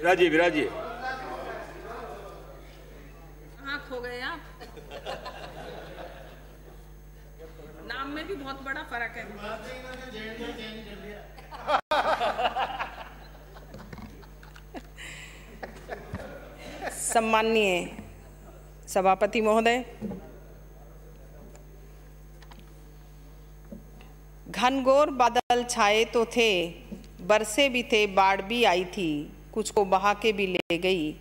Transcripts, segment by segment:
विराजिए विराजिए। कहाँ खो गए आप? नाम में भी बहुत बड़ा फर्क है। सम्माननीय सभापति महोदय, घनघोर बादल छाए तो थे, बरसे भी थे, बाढ़ भी आई थी, कुछ को बहा के भी ले गई,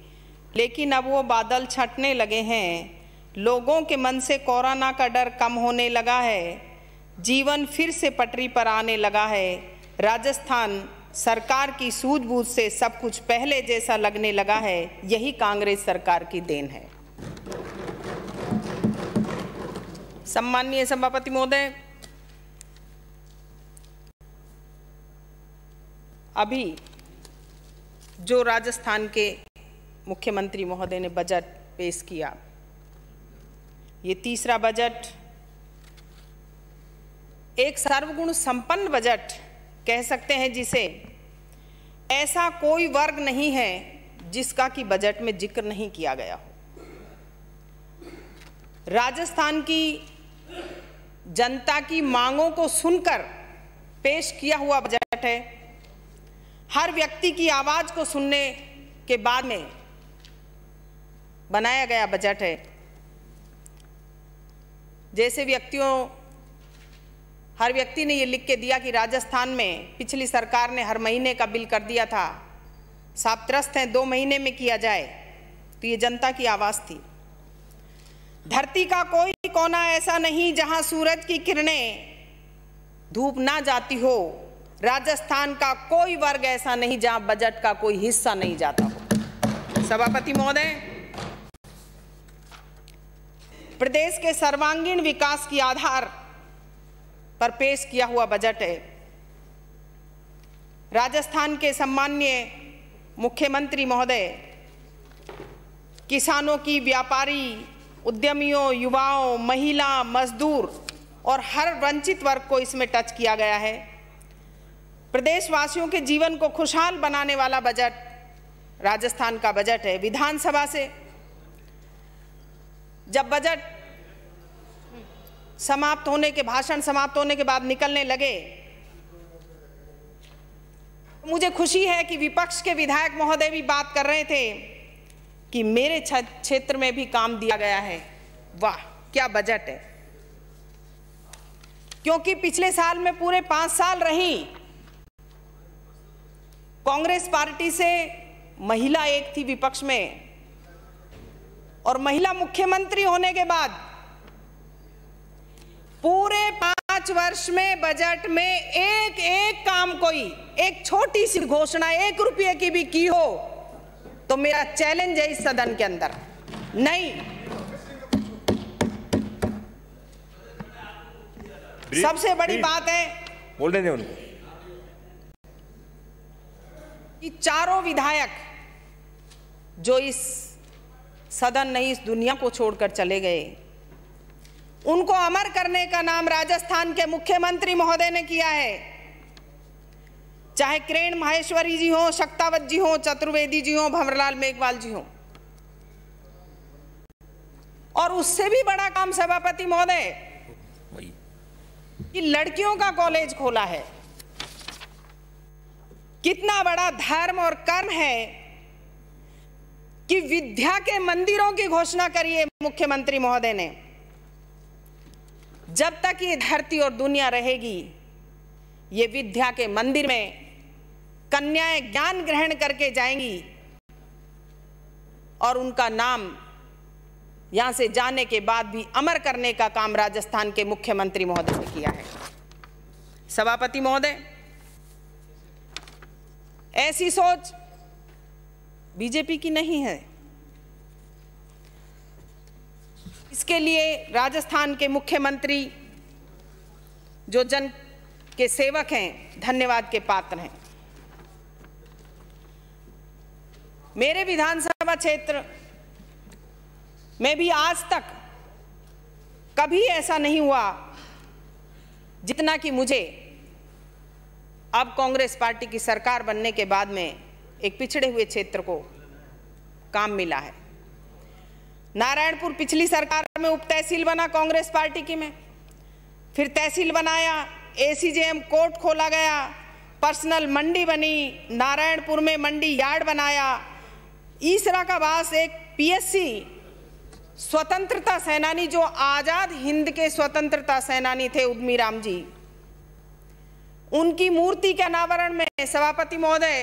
लेकिन अब वो बादल छटने लगे हैं, लोगों के मन से कोरोना का डर कम होने लगा है, जीवन फिर से पटरी पर आने लगा है, राजस्थान सरकार की सूझबूझ से सब कुछ पहले जैसा लगने लगा है, यही कांग्रेस सरकार की देन है। सम्माननीय सभापति महोदय, अभी जो राजस्थान के मुख्यमंत्री महोदय ने बजट पेश किया, ये तीसरा बजट एक सर्वगुण संपन्न बजट कह सकते हैं, जिसे ऐसा कोई वर्ग नहीं है जिसका कि बजट में जिक्र नहीं किया गया हो। राजस्थान की जनता की मांगों को सुनकर पेश किया हुआ बजट है। हर व्यक्ति की आवाज को सुनने के बाद में बनाया गया बजट है। जैसे हर व्यक्ति ने ये लिख के दिया कि राजस्थान में पिछली सरकार ने हर महीने का बिल कर दिया था, साहब त्रस्त हैं 2 महीने में किया जाए, तो ये जनता की आवाज थी। धरती का कोई कोना ऐसा नहीं जहां सूरज की किरणें धूप ना जाती हो, राजस्थान का कोई वर्ग ऐसा नहीं जहां बजट का कोई हिस्सा नहीं जाता हो। सभापति महोदय, प्रदेश के सर्वांगीण विकास के आधार पर पेश किया हुआ बजट है। राजस्थान के सम्माननीय मुख्यमंत्री महोदय किसानों की, व्यापारी, उद्यमियों, युवाओं, महिला, मजदूर और हर वंचित वर्ग को इसमें टच किया गया है। प्रदेशवासियों के जीवन को खुशहाल बनाने वाला बजट राजस्थान का बजट है। विधानसभा से जब बजट भाषण समाप्त होने के बाद निकलने लगे, मुझे खुशी है कि विपक्ष के विधायक महोदय भी बात कर रहे थे कि मेरे क्षेत्र में भी काम दिया गया है। वाह, क्या बजट है! क्योंकि पिछले साल में पूरे 5 साल रही कांग्रेस पार्टी से महिला एक थी विपक्ष में, और महिला मुख्यमंत्री होने के बाद पूरे 5 वर्ष में बजट में एक काम, कोई एक छोटी सी घोषणा 1 रुपये की भी की हो तो मेरा चैलेंज है इस सदन के अंदर नहीं। सबसे बड़ी बात है, बोलने दें उनको, कि चारों विधायक जो इस सदन नहीं, इस दुनिया को छोड़कर चले गए, उनको अमर करने का नाम राजस्थान के मुख्यमंत्री महोदय ने किया है। चाहे किरण माहेश्वरी जी हो, शक्तावत जी हो, चतुर्वेदी जी हो, भंवरलाल मेघवाल जी हो, और उससे भी बड़ा काम सभापति महोदय कि लड़कियों का कॉलेज खोला है। कितना बड़ा धर्म और कर्म है कि विद्या के मंदिरों की घोषणा करी है मुख्यमंत्री महोदय ने। जब तक ये धरती और दुनिया रहेगी, ये विद्या के मंदिर में कन्याएं ज्ञान ग्रहण करके जाएंगी और उनका नाम यहां से जाने के बाद भी अमर करने का काम राजस्थान के मुख्यमंत्री महोदय ने किया है। सभापति महोदय, ऐसी सोच बीजेपी की नहीं है। इसके लिए राजस्थान के मुख्यमंत्री जो जन के सेवक हैं, धन्यवाद के पात्र हैं। मेरे विधानसभा क्षेत्र में भी आज तक कभी ऐसा नहीं हुआ जितना कि मुझे अब कांग्रेस पार्टी की सरकार बनने के बाद में एक पिछड़े हुए क्षेत्र को काम मिला है। नारायणपुर पिछली सरकार में उप तहसील बना कांग्रेस पार्टी की में, फिर तहसील बनाया, एसीजेएम कोर्ट खोला गया, पर्सनल मंडी बनी, नारायणपुर में मंडी यार्ड बनाया। ईसरा का वास एक पीएससी स्वतंत्रता सेनानी, जो आजाद हिंद के स्वतंत्रता सेनानी थे, उद्यमी राम जी, उनकी मूर्ति के अनावरण में सभापति महोदय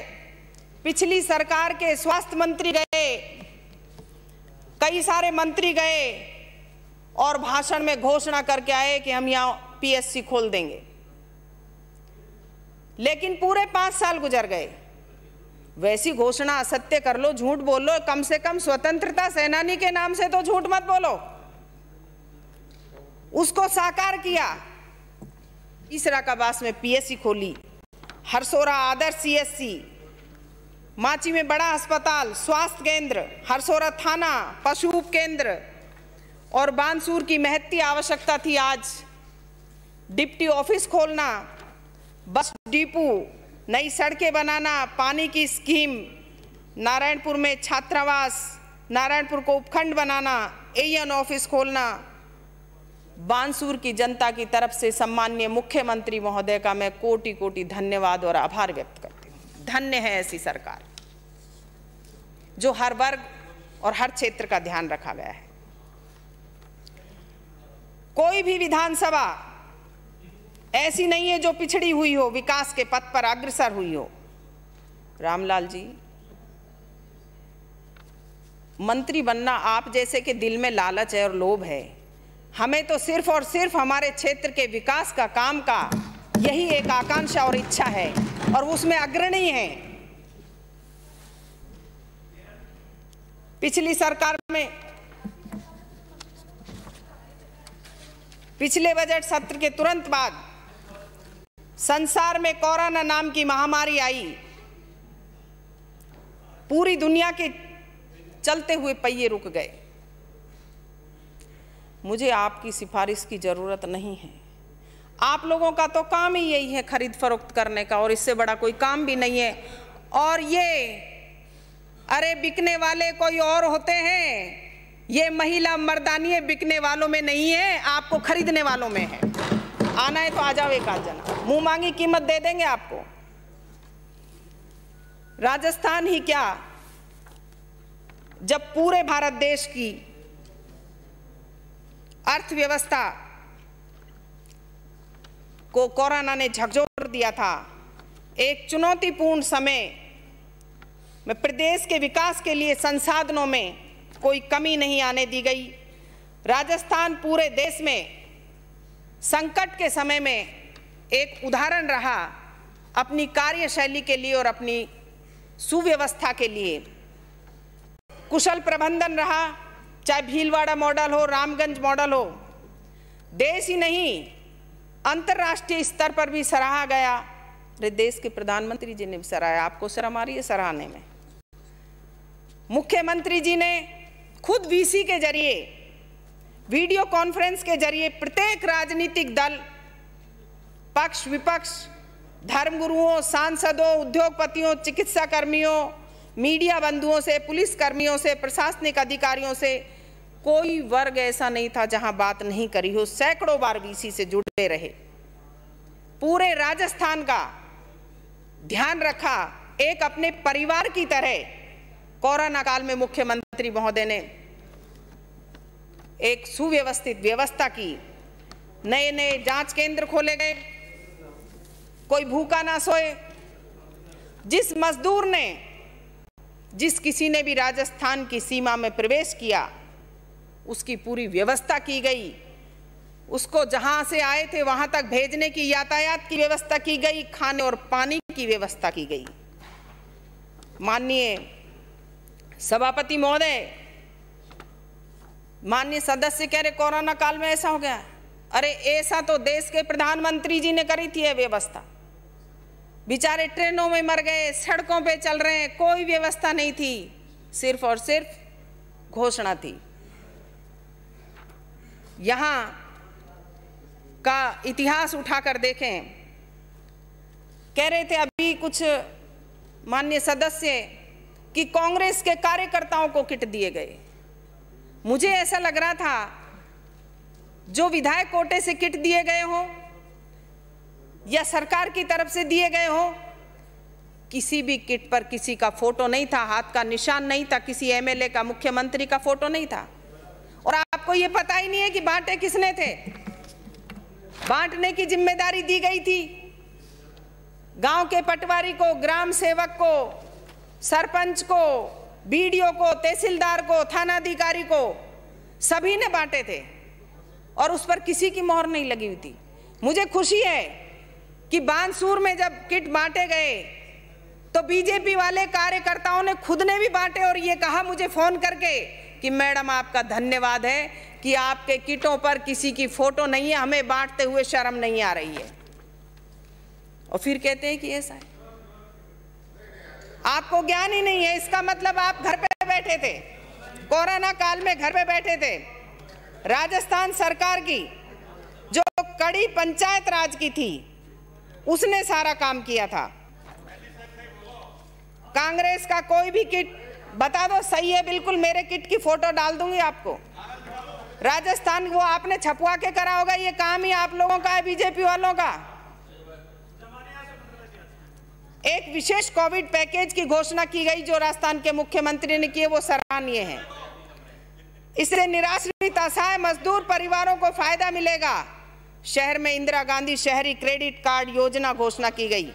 पिछली सरकार के स्वास्थ्य मंत्री गए, कई सारे मंत्री गए और भाषण में घोषणा करके आए कि हम यहाँ पीएससी खोल देंगे। लेकिन पूरे 5 साल गुजर गए। वैसी घोषणा असत्य कर लो, झूठ बोल लो, कम से कम स्वतंत्रता सेनानी के नाम से तो झूठ मत बोलो। उसको साकार किया। ईसरा का बास में पीएससी खोली, हरसोरा आदर्श सीएससी, माची में बड़ा अस्पताल, स्वास्थ्य केंद्र, हरसोरा थाना, पशु उप केंद्र, और बानसूर की महत्ती आवश्यकता थी आज डिप्टी ऑफिस खोलना, बस डिपो, नई सड़कें बनाना, पानी की स्कीम, नारायणपुर में छात्रावास, नारायणपुर को उपखंड बनाना, एएन ऑफिस खोलना। बानसूर की जनता की तरफ से सम्माननीय मुख्यमंत्री महोदय का मैं कोटि कोटि धन्यवाद और आभार व्यक्त करती हूँ। धन्य है ऐसी सरकार जो हर वर्ग और हर क्षेत्र का ध्यान रखा गया है। कोई भी विधानसभा ऐसी नहीं है जो पिछड़ी हुई हो, विकास के पथ पर अग्रसर हुई हो। रामलाल जी, मंत्री बनना आप जैसे के दिल में लालच है और लोभ है। हमें तो सिर्फ और सिर्फ हमारे क्षेत्र के विकास का, काम का यही एक आकांक्षा और इच्छा है, और उसमें अग्रणी है। पिछली सरकार में, पिछले बजट सत्र के तुरंत बाद संसार में कोरोना नाम की महामारी आई। पूरी दुनिया के चलते हुए पहिए रुक गए। मुझे आपकी सिफारिश की जरूरत नहीं है। आप लोगों का तो काम ही यही है खरीद फरोख्त करने का, और इससे बड़ा कोई काम भी नहीं है। और ये अरे बिकने वाले कोई और होते हैं, ये महिला मर्दानी बिकने वालों में नहीं है, आपको खरीदने वालों में है। आना है तो आ जाओ एक आध जना, मुंह मांगी कीमत दे देंगे आपको। राजस्थान ही क्या, जब पूरे भारत देश की अर्थव्यवस्था को कोरोना ने झकझोर दिया था, एक चुनौतीपूर्ण समय में प्रदेश के विकास के लिए संसाधनों में कोई कमी नहीं आने दी गई। राजस्थान पूरे देश में संकट के समय में एक उदाहरण रहा अपनी कार्यशैली के लिए और अपनी सुव्यवस्था के लिए। कुशल प्रबंधन रहा, चाहे भीलवाड़ा मॉडल हो, रामगंज मॉडल हो। देश ही नहीं, अंतर्राष्ट्रीय स्तर पर भी सराहा गया। अरे देश के प्रधानमंत्री जी ने भी सराहा, आपको शर्म आ रही है सराहने में? मुख्यमंत्री जी ने खुद वीसी के जरिए, वीडियो कॉन्फ्रेंस के जरिए प्रत्येक राजनीतिक दल, पक्ष विपक्ष, धर्मगुरुओं, सांसदों, उद्योगपतियों, चिकित्सा कर्मियों, मीडिया बंधुओं से, पुलिस कर्मियों से, प्रशासनिक अधिकारियों से, कोई वर्ग ऐसा नहीं था जहां बात नहीं करी हो। सैकड़ों बार वीसी से जुड़े रहे, पूरे राजस्थान का ध्यान रखा। एक अपने परिवार की तरह कोरोना काल में मुख्यमंत्री महोदय ने एक सुव्यवस्थित व्यवस्था की। नए नए जांच केंद्र खोले गए, कोई भूखा ना सोए। जिस मजदूर ने, जिस किसी ने भी राजस्थान की सीमा में प्रवेश किया, उसकी पूरी व्यवस्था की गई। उसको जहां से आए थे वहां तक भेजने की, यातायात की व्यवस्था की गई, खाने और पानी की व्यवस्था की गई। माननीय सभापति महोदय, माननीय सदस्य कह रहे कोरोना काल में ऐसा हो गया। अरे ऐसा तो देश के प्रधानमंत्री जी ने करी थी यह व्यवस्था। बेचारे ट्रेनों में मर गए, सड़कों पे चल रहे हैं, कोई व्यवस्था नहीं थी, सिर्फ और सिर्फ घोषणा थी। यहां का इतिहास उठाकर देखें। कह रहे थे अभी कुछ माननीय सदस्य कि कांग्रेस के कार्यकर्ताओं को किट दिए गए। मुझे ऐसा लग रहा था जो विधायक कोटे से किट दिए गए हो या सरकार की तरफ से दिए गए हो, किसी भी किट पर किसी का फोटो नहीं था, हाथ का निशान नहीं था, किसी एमएलए का, मुख्यमंत्री का फोटो नहीं था। और आपको ये पता ही नहीं है कि बांटे किसने थे। बांटने की जिम्मेदारी दी गई थी गांव के पटवारी को, ग्राम सेवक को, सरपंच को, बीडीओ को, तहसीलदार को, थानाधिकारी को, सभी ने बांटे थे और उस पर किसी की मोहर नहीं लगी हुई थी। मुझे खुशी है कि बानसूर में जब किट बांटे गए तो बीजेपी वाले कार्यकर्ताओं ने खुद ने भी बांटे और ये कहा मुझे फोन करके कि मैडम आपका धन्यवाद है कि आपके किटों पर किसी की फोटो नहीं है, हमें बांटते हुए शर्म नहीं आ रही है। और फिर कहते हैं कि ऐसा है। आपको ज्ञान ही नहीं है, इसका मतलब आप घर पे बैठे थे, कोरोना काल में घर पे बैठे थे। राजस्थान सरकार की जो कड़ी पंचायत राज की थी उसने सारा काम किया था। कांग्रेस का कोई भी किट बता दो सही है, बिल्कुल मेरे किट की फोटो डाल दूंगी आपको। राजस्थान वो आपने छपवा के करा होगा, ये काम ही आप लोगों का है, बीजेपी वालों का। एक विशेष कोविड पैकेज की घोषणा की गई जो राजस्थान के मुख्यमंत्री ने की है, वो सराहनीय है। इससे निराश्रित असहाय मजदूर परिवारों को फायदा मिलेगा। शहर में इंदिरा गांधी शहरी क्रेडिट कार्ड योजना घोषणा की गई।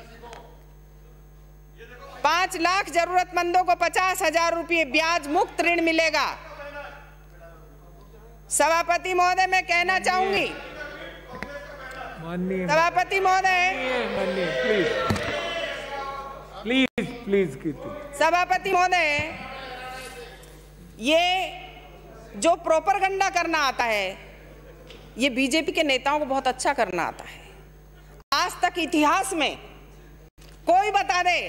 5 लाख जरूरतमंदों को 50,000 रुपये ब्याज मुक्त ऋण मिलेगा। सभापति महोदय, मैं कहना चाहूंगी, सभापति महोदय, प्लीज सभापति महोदय, ये जो प्रोपेगेंडा करना आता है ये बीजेपी के नेताओं को बहुत अच्छा करना आता है। आज तक इतिहास में कोई बता दे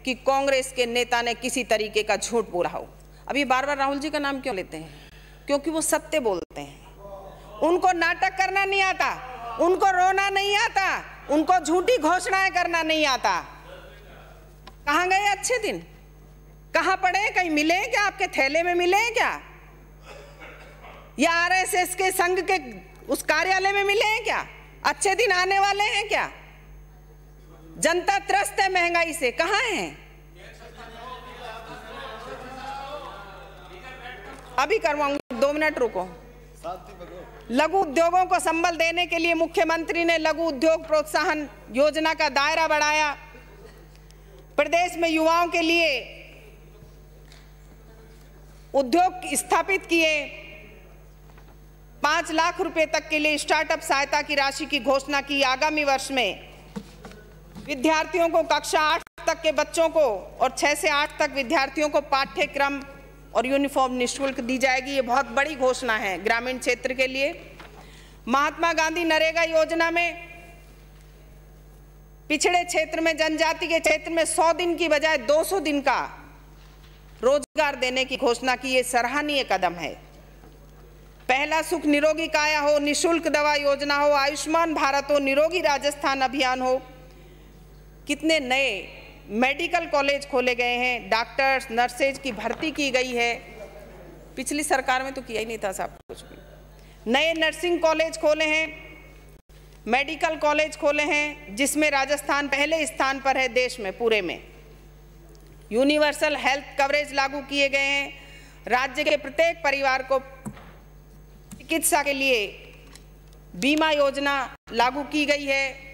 कि कांग्रेस के नेता ने किसी तरीके का झूठ बोला हो। अभी बार बार राहुल जी का नाम क्यों लेते हैं? क्योंकि वो सत्य बोलते हैं। उनको नाटक करना नहीं आता, उनको रोना नहीं आता, उनको झूठी घोषणाएं करना नहीं आता। कहां गए अच्छे दिन? कहां पड़े? कहीं मिले क्या? आपके थैले में मिले क्या? या आरएसएस के संघ के उस कार्यालय में मिले हैं क्या? अच्छे दिन आने वाले हैं क्या? जनता त्रस्त है महंगाई से, कहां है? अभी करवाऊंगी, 2 मिनट रुको। लघु उद्योगों को संबल देने के लिए मुख्यमंत्री ने लघु उद्योग प्रोत्साहन योजना का दायरा बढ़ाया। प्रदेश में युवाओं के लिए उद्योग स्थापित किए। 5 लाख रुपए तक के लिए स्टार्टअप सहायता की राशि की घोषणा की। आगामी वर्ष में विद्यार्थियों को कक्षा 8 तक के बच्चों को और 6 से 8 तक विद्यार्थियों को पाठ्यक्रम और यूनिफॉर्म निःशुल्क दी जाएगी। ये बहुत बड़ी घोषणा है ग्रामीण क्षेत्र के लिए। महात्मा गांधी नरेगा योजना में पिछड़े क्षेत्र में, जनजाति के क्षेत्र में 100 दिन की बजाय 200 दिन का रोजगार देने की घोषणा की। ये सराहनीय कदम है। पहला सुख निरोगी काया हो, निःशुल्क दवा योजना हो, आयुष्मान भारत हो, निरोगी राजस्थान अभियान हो। कितने नए मेडिकल कॉलेज खोले गए हैं, डॉक्टर्स, नर्सेज की भर्ती की गई है। पिछली सरकार में तो किया ही नहीं था सब कुछ भी। नए नर्सिंग कॉलेज खोले हैं, मेडिकल कॉलेज खोले हैं, जिसमें राजस्थान पहले स्थान पर है देश में पूरे में। यूनिवर्सल हेल्थ कवरेज लागू किए गए हैं। राज्य के प्रत्येक परिवार को चिकित्सा के लिए बीमा योजना लागू की गई है।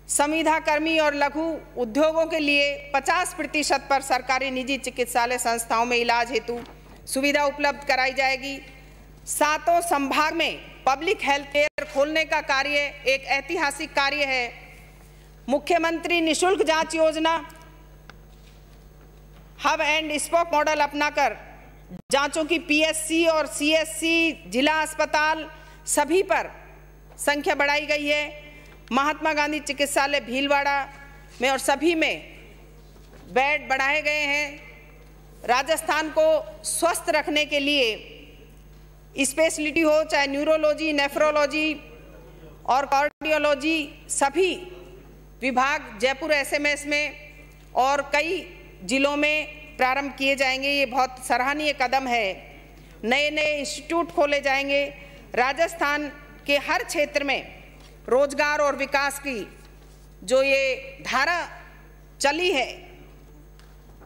संविदा कर्मी और लघु उद्योगों के लिए 50% पर सरकारी निजी चिकित्सालय संस्थाओं में इलाज हेतु सुविधा उपलब्ध कराई जाएगी। 7 संभाग में पब्लिक हेल्थ केयर खोलने का कार्य एक ऐतिहासिक कार्य है। मुख्यमंत्री निःशुल्क जांच योजना, हब एंड स्पोक मॉडल अपनाकर जांचों की पीएससी और सीएससी जिला अस्पताल सभी पर संख्या बढ़ाई गई है। महात्मा गांधी चिकित्सालय भीलवाड़ा में और सभी में बेड बढ़ाए गए हैं। राजस्थान को स्वस्थ रखने के लिए स्पेशलिटी हो, चाहे न्यूरोलॉजी, नेफ्रोलॉजी और कार्डियोलॉजी, सभी विभाग जयपुर एसएमएस में और कई जिलों में प्रारंभ किए जाएंगे, ये बहुत सराहनीय कदम है। नए नए इंस्टीट्यूट खोले जाएंगे। राजस्थान के हर क्षेत्र में रोजगार और विकास की जो ये धारा चली है,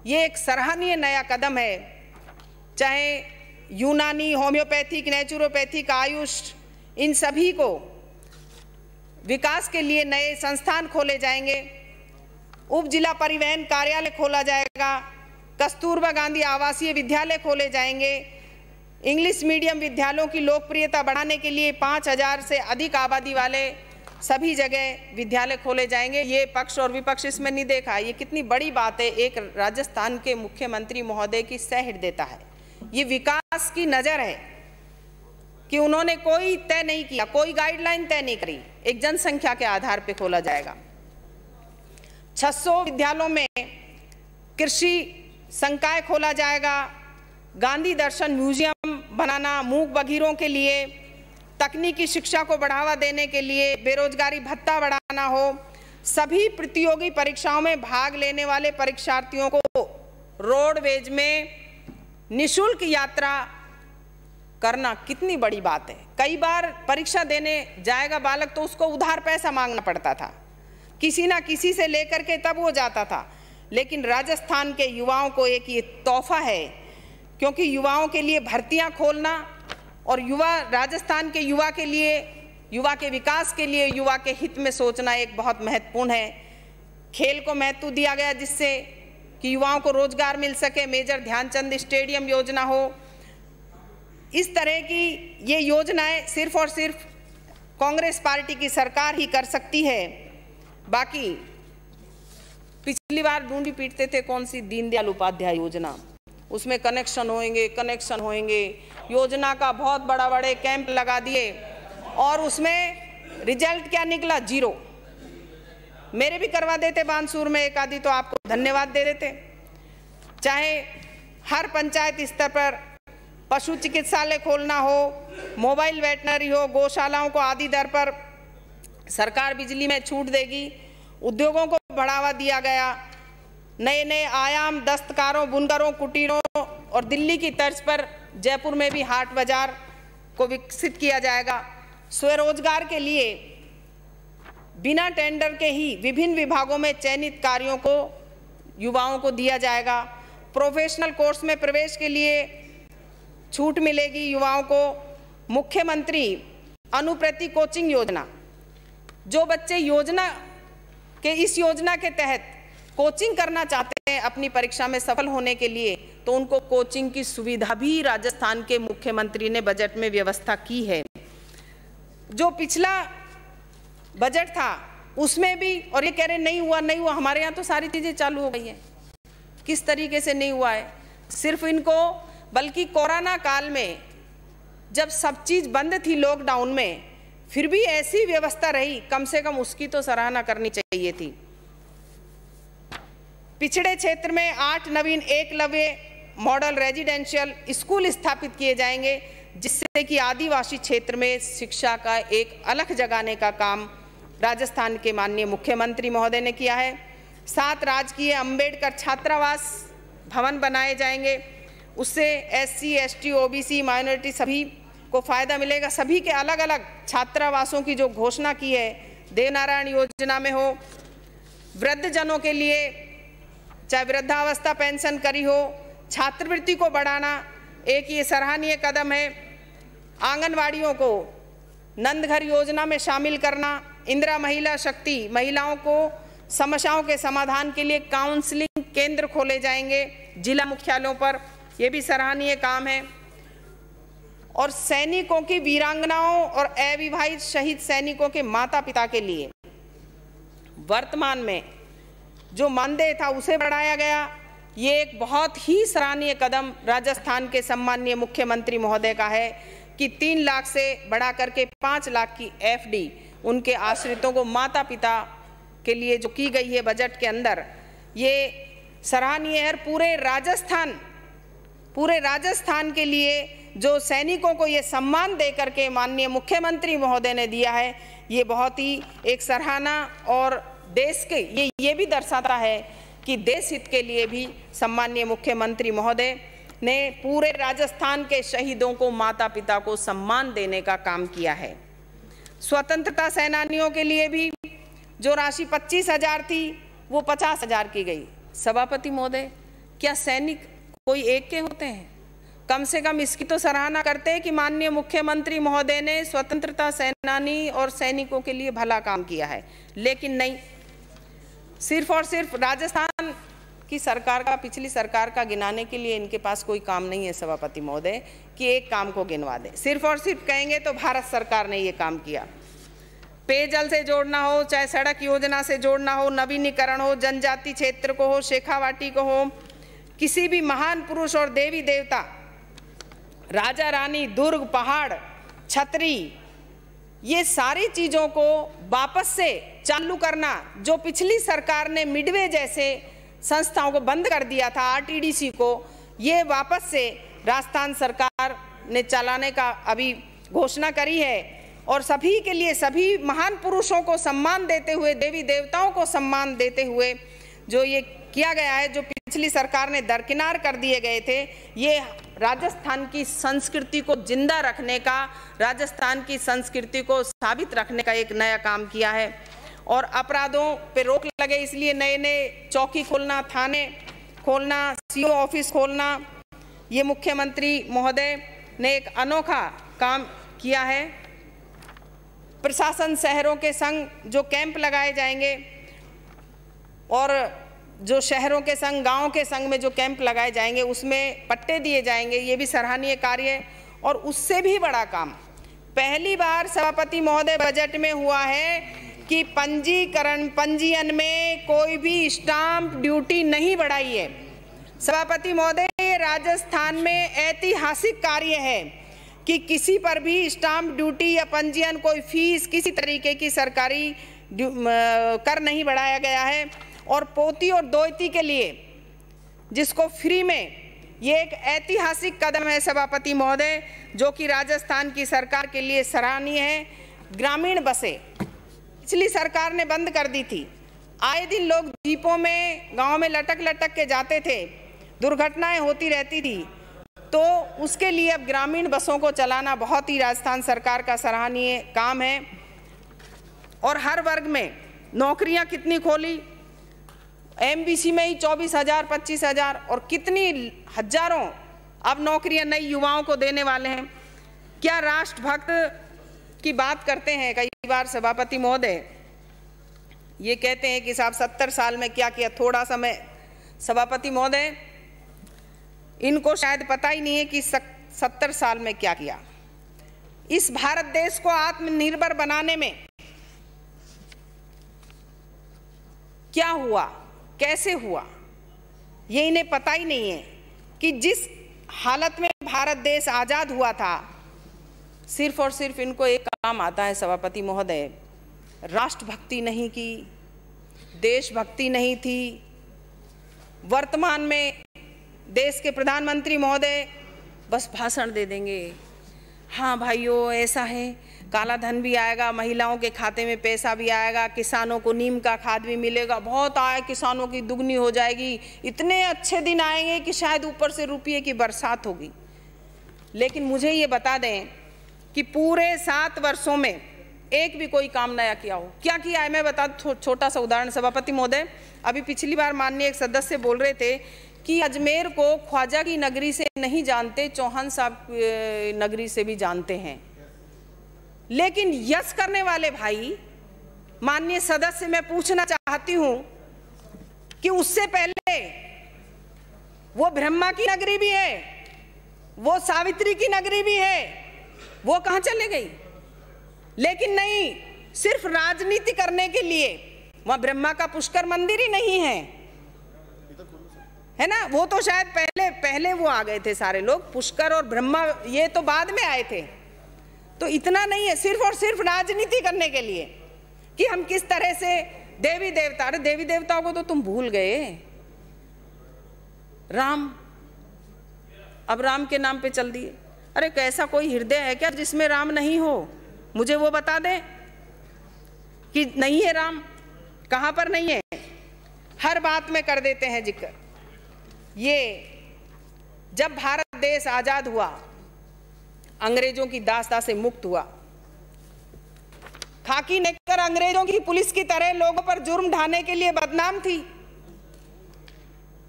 ये एक सराहनीय नया कदम है। चाहे यूनानी, होम्योपैथिक, नेचुरोपैथिक, आयुष, इन सभी को विकास के लिए नए संस्थान खोले जाएंगे। उप जिला परिवहन कार्यालय खोला जाएगा। कस्तूरबा गांधी आवासीय विद्यालय खोले जाएंगे। इंग्लिश मीडियम विद्यालयों की लोकप्रियता बढ़ाने के लिए 5000 से अधिक आबादी वाले सभी जगह विद्यालय खोले जाएंगे। ये पक्ष और विपक्ष इसमें नहीं देखा। ये कितनी बड़ी बात है, एक राजस्थान के मुख्यमंत्री महोदय की सहृदयता है। ये विकास की नज़र है कि उन्होंने कोई तय नहीं किया, कोई गाइडलाइन तय नहीं करी, एक जनसंख्या के आधार पर खोला जाएगा। 600 विद्यालयों में कृषि संकाय खोला जाएगा। गांधी दर्शन म्यूजियम बनाना, मूक बधिरों के लिए तकनीकी शिक्षा को बढ़ावा देने के लिए बेरोजगारी भत्ता बढ़ाना हो। सभी प्रतियोगी परीक्षाओं में भाग लेने वाले परीक्षार्थियों को रोडवेज में निःशुल्क यात्रा करना कितनी बड़ी बात है। कई बार परीक्षा देने जाएगा बालक तो उसको उधार पैसा मांगना पड़ता था, किसी ना किसी से लेकर के तब वो जाता था। लेकिन राजस्थान के युवाओं को एक ये तोहफा है, क्योंकि युवाओं के लिए भर्तियां खोलना और राजस्थान के युवा के लिए, युवा के विकास के लिए, युवा के हित में सोचना एक बहुत महत्वपूर्ण है। खेल को महत्व दिया गया जिससे कि युवाओं को रोजगार मिल सके। मेजर ध्यानचंद स्टेडियम योजना हो। इस तरह की ये योजनाएं सिर्फ और सिर्फ कांग्रेस पार्टी की सरकार ही कर सकती है। बाकी पिछली बार ढूंढी पीटते थे कौन सी दीनदयाल उपाध्याय योजना, उसमें कनेक्शन होंगे, योजना का बहुत बड़े कैंप लगा दिए और उसमें रिजल्ट क्या निकला? 0। मेरे भी करवा देते बानसूर में एक आदि तो आपको धन्यवाद दे देते। चाहे हर पंचायत स्तर पर पशु चिकित्सालय खोलना हो, मोबाइल वेटनरी हो, गौशालाओं को आधी दर पर सरकार बिजली में छूट देगी। उद्योगों को बढ़ावा दिया गया। नए नए आयाम दस्तकारों, बुनकरों, कुटीरों और दिल्ली की तर्ज पर जयपुर में भी हाट बाजार को विकसित किया जाएगा। स्वरोजगार के लिए बिना टेंडर के ही विभिन्न विभागों में चयनित कार्यों को युवाओं को दिया जाएगा। प्रोफेशनल कोर्स में प्रवेश के लिए छूट मिलेगी युवाओं को। मुख्यमंत्री अनुप्रति कोचिंग योजना, जो बच्चे इस योजना के तहत कोचिंग करना चाहते हैं अपनी परीक्षा में सफल होने के लिए, तो उनको कोचिंग की सुविधा भी राजस्थान के मुख्यमंत्री ने बजट में व्यवस्था की है। जो पिछला बजट था उसमें भी, और ये कह रहे नहीं हुआ, हमारे यहाँ तो सारी चीज़ें चालू हो गई हैं। किस तरीके से नहीं हुआ है? सिर्फ इनको, बल्कि कोरोना काल में जब सब चीज़ बंद थी लॉकडाउन में, फिर भी ऐसी व्यवस्था रही, कम से कम उसकी तो सराहना करनी चाहिए थी। पिछड़े क्षेत्र में 8 नवीन एकलव्य मॉडल रेजिडेंशियल स्कूल स्थापित किए जाएंगे, जिससे कि आदिवासी क्षेत्र में शिक्षा का एक अलख जगाने का काम राजस्थान के माननीय मुख्यमंत्री महोदय ने किया है। 7 राजकीय अंबेडकर छात्रावास भवन बनाए जाएंगे। उससे SC, ST, OBC, माइनॉरिटी सभी को फायदा मिलेगा। सभी के अलग अलग छात्रावासों की जो घोषणा की है, देवनारायण योजना में हो, वृद्धजनों के लिए चाहे वृद्धावस्था पेंशन करी हो, छात्रवृत्ति को बढ़ाना एक ये सराहनीय कदम है। आंगनवाड़ियों को नंदघर योजना में शामिल करना, इंदिरा महिला शक्ति, महिलाओं को समस्याओं के समाधान के लिए काउंसलिंग केंद्र खोले जाएंगे जिला मुख्यालयों पर, यह भी सराहनीय काम है। और सैनिकों की वीरांगनाओं और अविवाहित शहीद सैनिकों के माता पिता के लिए वर्तमान में जो मानदेय था उसे बढ़ाया गया। ये एक बहुत ही सराहनीय कदम राजस्थान के सम्माननीय मुख्यमंत्री महोदय का है कि 3 लाख से बढ़ा करके 5 लाख की FD उनके आश्रितों को, माता पिता के लिए जो की गई है बजट के अंदर, ये सराहनीय है। पूरे राजस्थान के लिए जो सैनिकों को ये सम्मान दे करके माननीय मुख्यमंत्री महोदय ने दिया है, ये बहुत ही एक सराहना और देश के ये भी दर्शाता है कि देश हित के लिए भी सम्माननीय मुख्यमंत्री महोदय ने पूरे राजस्थान के शहीदों को, माता पिता को सम्मान देने का काम किया है। स्वतंत्रता सेनानियों के लिए भी जो राशि 25,000 थी वो 50,000 की गई। सभापति महोदय, क्या सैनिक कोई एक के होते हैं? कम से कम इसकी तो सराहना करते हैं कि माननीय मुख्यमंत्री महोदय ने स्वतंत्रता सेनानी और सैनिकों के लिए भला काम किया है। लेकिन नहीं, सिर्फ और सिर्फ राजस्थान की सरकार का, पिछली सरकार का गिनाने के लिए इनके पास कोई काम नहीं है सभापति महोदय कि एक काम को गिनवा दे। सिर्फ और सिर्फ कहेंगे तो भारत सरकार ने ये काम किया। पेयजल से जोड़ना हो, चाहे सड़क योजना से जोड़ना हो, नवीनीकरण हो, जनजाति क्षेत्र को हो, शेखावाटी को हो, किसी भी महान पुरुष और देवी देवता, राजा रानी, दुर्ग, पहाड़, छतरी, ये सारी चीज़ों को वापस से चालू करना, जो पिछली सरकार ने मिडवे जैसे संस्थाओं को बंद कर दिया था, आरटीडीसी को, ये वापस से राजस्थान सरकार ने चलाने का अभी घोषणा करी है। और सभी के लिए, सभी महान पुरुषों को सम्मान देते हुए, देवी देवताओं को सम्मान देते हुए जो ये किया गया है, जो पिछली सरकार ने दरकिनार कर दिए गए थे, ये राजस्थान की संस्कृति को जिंदा रखने का, राजस्थान की संस्कृति को साबित रखने का एक नया काम किया है। और अपराधों पे रोक लगे, इसलिए नए नए चौकी खोलना, थाने खोलना, सीओ ऑफिस खोलना, ये मुख्यमंत्री महोदय ने एक अनोखा काम किया है। प्रशासन शहरों के संग जो कैंप लगाए जाएंगे और जो शहरों के संग, गांव के संग में जो कैंप लगाए जाएंगे, उसमें पट्टे दिए जाएंगे, ये भी सराहनीय कार्य है। और उससे भी बड़ा काम पहली बार सभापति महोदय बजट में हुआ है कि पंजीयन में कोई भी स्टाम्प ड्यूटी नहीं बढ़ाई है। सभापति महोदय, ये राजस्थान में ऐतिहासिक कार्य है कि किसी पर भी स्टाम्प ड्यूटी या पंजीयन, कोई फीस, किसी तरीके की सरकारी कर नहीं बढ़ाया गया है। और पोती और दोती के लिए जिसको फ्री में, ये एक ऐतिहासिक कदम है सभापति महोदय, जो कि राजस्थान की सरकार के लिए सराहनीय है। ग्रामीण बसें पिछली सरकार ने बंद कर दी थी। आए दिन लोग जीपों में गांव में लटक लटक के जाते थे, दुर्घटनाएं होती रहती थी। तो उसके लिए अब ग्रामीण बसों को चलाना बहुत ही राजस्थान सरकार का सराहनीय काम है। और हर वर्ग में नौकरियां कितनी खोली, एमबीसी में ही 24,000, 25,000 और कितनी हजारों अब नौकरियां नई युवाओं को देने वाले हैं। क्या राष्ट्रभक्त की बात करते हैं कई बार सभापति महोदय, ये कहते हैं कि साहब 70 साल में क्या किया। थोड़ा सा मैं सभापति महोदय, इनको शायद पता ही नहीं है कि 70 साल में क्या किया। इस भारत देश को आत्मनिर्भर बनाने में क्या हुआ, कैसे हुआ, ये इन्हें पता ही नहीं है कि जिस हालत में भारत देश आजाद हुआ था, सिर्फ और सिर्फ इनको एक काम आता है सभापति महोदय, राष्ट्रभक्ति नहीं की, देशभक्ति नहीं थी। वर्तमान में देश के प्रधानमंत्री महोदय बस भाषण दे देंगे, हाँ भाइयों ऐसा है, काला धन भी आएगा, महिलाओं के खाते में पैसा भी आएगा, किसानों को नीम का खाद भी मिलेगा, बहुत आय किसानों की दुगनी हो जाएगी, इतने अच्छे दिन आएंगे कि शायद ऊपर से रुपये की बरसात होगी। लेकिन मुझे ये बता दें कि पूरे 7 वर्षों में एक भी कोई काम नया किया हो। क्या किया है मैं बता दूं, छोटा सा उदाहरण सभापति महोदय। अभी पिछली बार माननीय एक सदस्य बोल रहे थे कि अजमेर को ख्वाजा की नगरी से नहीं जानते, चौहान साहब नगरी से भी जानते हैं। लेकिन यस करने वाले भाई माननीय सदस्य, मैं पूछना चाहती हूं कि उससे पहले वो ब्रह्मा की नगरी भी है, वो सावित्री की नगरी भी है, वो कहां चले गई? लेकिन नहीं, सिर्फ राजनीति करने के लिए वहां ब्रह्मा का पुष्कर मंदिर ही नहीं है ना। वो तो शायद पहले वो आ गए थे सारे लोग, पुष्कर और ब्रह्मा ये तो बाद में आए थे। तो इतना नहीं है, सिर्फ और सिर्फ राजनीति करने के लिए कि हम किस तरह से देवी देवता, अरे देवी देवताओं को तो तुम भूल गए। राम, अब राम के नाम पे चल दिए। अरे कैसा कोई हृदय है क्या जिसमें राम नहीं हो? मुझे वो बता दे कि नहीं है राम, कहां पर नहीं है। हर बात में कर देते हैं जिक्र। ये जब भारत देश आजाद हुआ, अंग्रेजों की दास्ता से मुक्त हुआ, खाकी नेकर अंग्रेजों की पुलिस की तरह लोगों पर जुर्म ढाने के लिए बदनाम थी।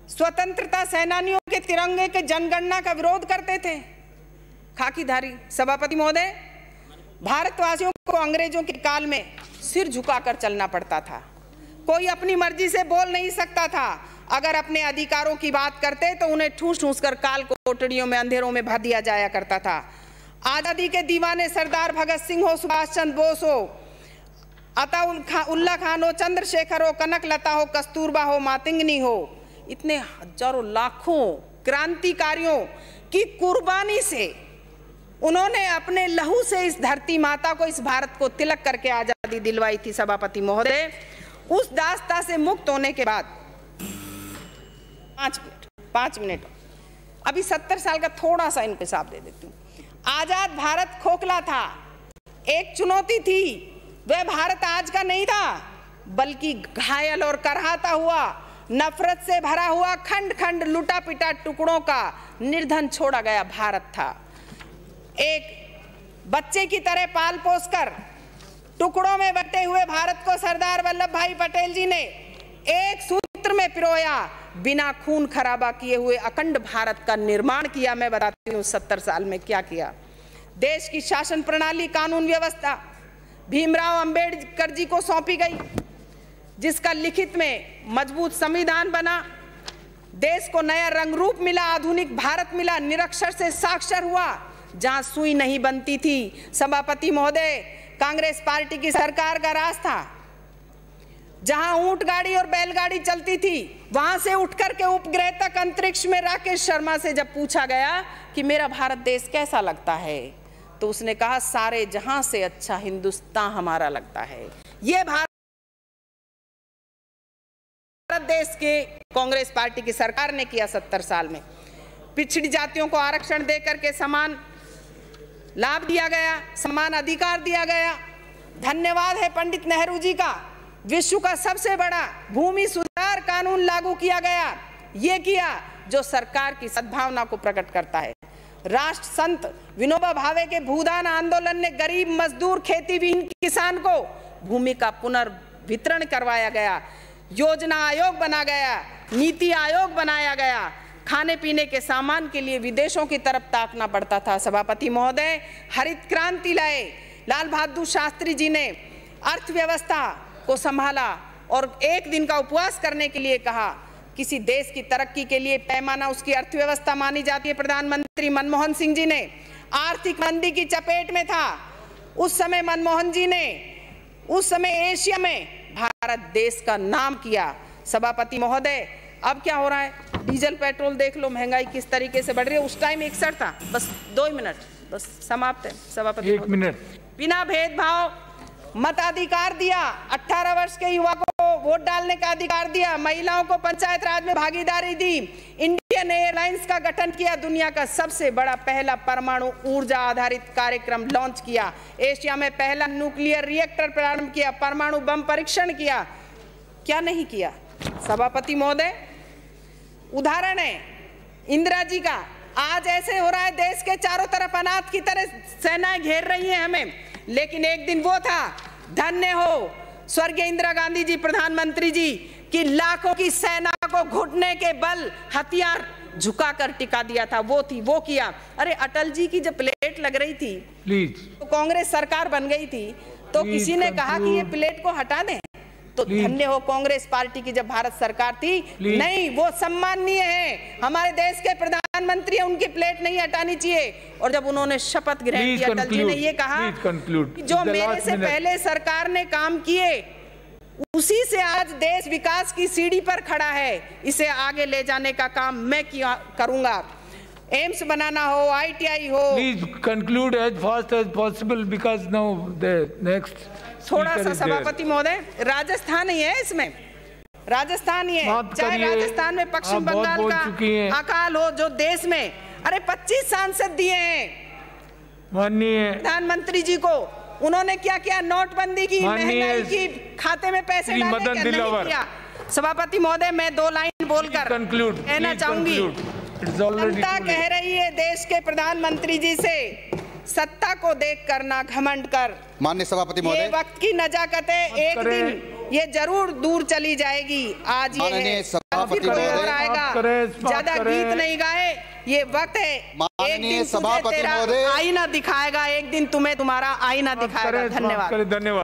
स्वतंत्रता सेनानियों के तिरंगे के जनगणना का विरोध करते थे खाकीधारी। सभापति महोदय, भारतवासियों को अंग्रेजों के काल में सिर झुकाकर चलना पड़ता था। कोई अपनी मर्जी से बोल नहीं सकता था। अगर अपने अधिकारों की बात करते तो उन्हें ठूस ठूस कर काल कोठरियों में, अंधेरों में भर दिया जाया करता था। आजादी के दीवाने सरदार भगत सिंह हो, सुभाष चंद्र बोस हो, अताउल्ला खान हो, चंद्रशेखर हो, कनक लता हो, कस्तूरबा हो, मातंगनी हो, इतने हजारों लाखों क्रांतिकारियों की कुर्बानी से उन्होंने अपने लहू से इस धरती माता को, इस भारत को तिलक करके आजादी दिलवाई थी। सभापति महोदय, उस दास्ता से मुक्त होने के बाद 5 मिनट अभी 70 साल का थोड़ा सा इंकशाफ दे देती हूँ। आजाद भारत खोखला था, एक चुनौती थी। वह भारत आज का नहीं था, बल्कि घायल और करहाता हुआ, नफरत से भरा हुआ, खंड खंड लुटा पिटा टुकड़ों का निर्धन छोड़ा गया भारत था। एक बच्चे की तरह पाल पोस कर टुकड़ों में बटे हुए भारत को सरदार वल्लभ भाई पटेल जी ने एक सूत्र में पिरोया, बिना खून खराबा किए हुए अखंड भारत का निर्माण किया। मैं बताती हूँ 70 साल में क्या किया। देश की शासन प्रणाली, कानून व्यवस्था भीमराव अंबेडकर जी को सौंपी गई, जिसका लिखित में मजबूत संविधान बना। देश को नया रंग रूप मिला, आधुनिक भारत मिला, निरक्षर से साक्षर हुआ जहां सुई नहीं बनती थी। सभापति महोदय, कांग्रेस पार्टी की सरकार का राज था। जहां ऊंट गाड़ी और बैलगाड़ी चलती थी, वहां से उठकर के उपग्रह तक अंतरिक्ष में राकेश शर्मा से जब पूछा गया कि मेरा भारत देश कैसा लगता है, तो उसने कहा सारे जहां से अच्छा हिंदुस्तान हमारा लगता है। ये भारत देश के कांग्रेस पार्टी की सरकार ने किया 70 साल में। पिछड़ी जातियों को आरक्षण देकर के समान लाभ दिया गया, समान अधिकार दिया गया। धन्यवाद है पंडित नेहरू जी का, विश्व का सबसे बड़ा भूमि सुधार कानून लागू किया गया। ये किया जो सरकार की सद्भावना को प्रकट करता है। राष्ट्र संत विनोबा भावे के भूदान आंदोलन ने गरीब मजदूर खेतीविहीन किसान को भूमि का पुनर्वितरण करवाया गया। योजना आयोग बना गया, नीति आयोग बनाया गया। खाने पीने के सामान के लिए विदेशों की तरफ ताकना पड़ता था। सभापति महोदय, हरित क्रांति लाए लाल बहादुर शास्त्री जी ने, अर्थव्यवस्था को संभाला और एक दिन का उपवास करने के लिए कहा। किसी देश की तरक्की के लिए पैमाना उसकी अर्थव्यवस्था मानी जाती है। प्रधानमंत्री मनमोहन सिंह जी ने आर्थिक मंदी की चपेट में था, उस समय मनमोहन जी ने उस समय एशिया में भारत देश का नाम किया। सभापति महोदय, अब क्या हो रहा है? डीजल पेट्रोल देख लो, महंगाई किस तरीके से बढ़ रही है। उस टाइम 61 था। बस 2 मिनट, बस समाप्त है। सभापति 1 मिनट। बिना भेदभाव मताधिकार दिया, 18 वर्ष के युवा को वोट डालने का अधिकार दिया, महिलाओं को पंचायत राज में भागीदारी दी, इंडियन एयरलाइंस का गठन किया, दुनिया का सबसे बड़ा पहला परमाणु ऊर्जा आधारित कार्यक्रम लॉन्च किया, एशिया में पहला न्यूक्लियर रिएक्टर प्रारंभ किया, परमाणु बम परीक्षण किया। क्या नहीं किया? सभापति महोदय, उदाहरण है इंदिरा जी का। आज ऐसे हो रहा है, देश के चारों तरफ अनाथ की तरह सेनाएं घेर रही हैं हमें, लेकिन एक दिन वो था, धन्य हो स्वर्गीय इंदिरा गांधी जी प्रधानमंत्री जी की लाखों की सेना को घुटने के बल हथियार झुकाकर टिका दिया था। वो थी, वो किया। अरे अटल जी की जब प्लेट लग रही थी तो कांग्रेस सरकार बन गई थी, तो किसी ने कहा कि ये प्लेट को हटा दें, तो धन्य हो कांग्रेस पार्टी की जब भारत सरकार थी। नहीं, वो सम्माननीय है, हमारे देश के प्रधानमंत्री है, उनकी प्लेट नहीं हटानी चाहिए। और जब उन्होंने शपथ ग्रहण किया, अटल जी ने ये कहा कि जो मेरे से पहले सरकार ने काम किए उसी से आज देश विकास की सीढ़ी पर खड़ा है, इसे आगे ले जाने का काम मैं करूंगा। एम्स बनाना हो, ITI हो। Please conclude as fast as possible because now the next. थोड़ा सा सभापति महोदय, राजस्थान ही है, इसमें राजस्थान ही है, चाहे राजस्थान में पश्चिम बंगाल का अकाल हो, जो देश में अरे 25 सांसद दिए हैं माननीय प्रधानमंत्री जी को। उन्होंने क्या किया? नोटबंदी की, महंगाई की, खाते में पैसे डालने का नहीं किया। सभापति महोदय, मैं 2 लाइन बोलकर कहना चाहूंगी। जनता कह रही है देश के प्रधानमंत्री जी से, सत्ता को देख कर ना घमंड कर। माननीय सभापति महोदय, ये वक्त की नजाकत है, एक दिन ये जरूर दूर चली जाएगी। आज ये है, फिर कोई और आएगा। ज्यादा गीत नहीं गाए, ये वक्त है। एक दिन तुझे तेरा आईना दिखाएगा, एक दिन तुम्हें तुम्हारा आईना दिखाएगा। धन्यवाद।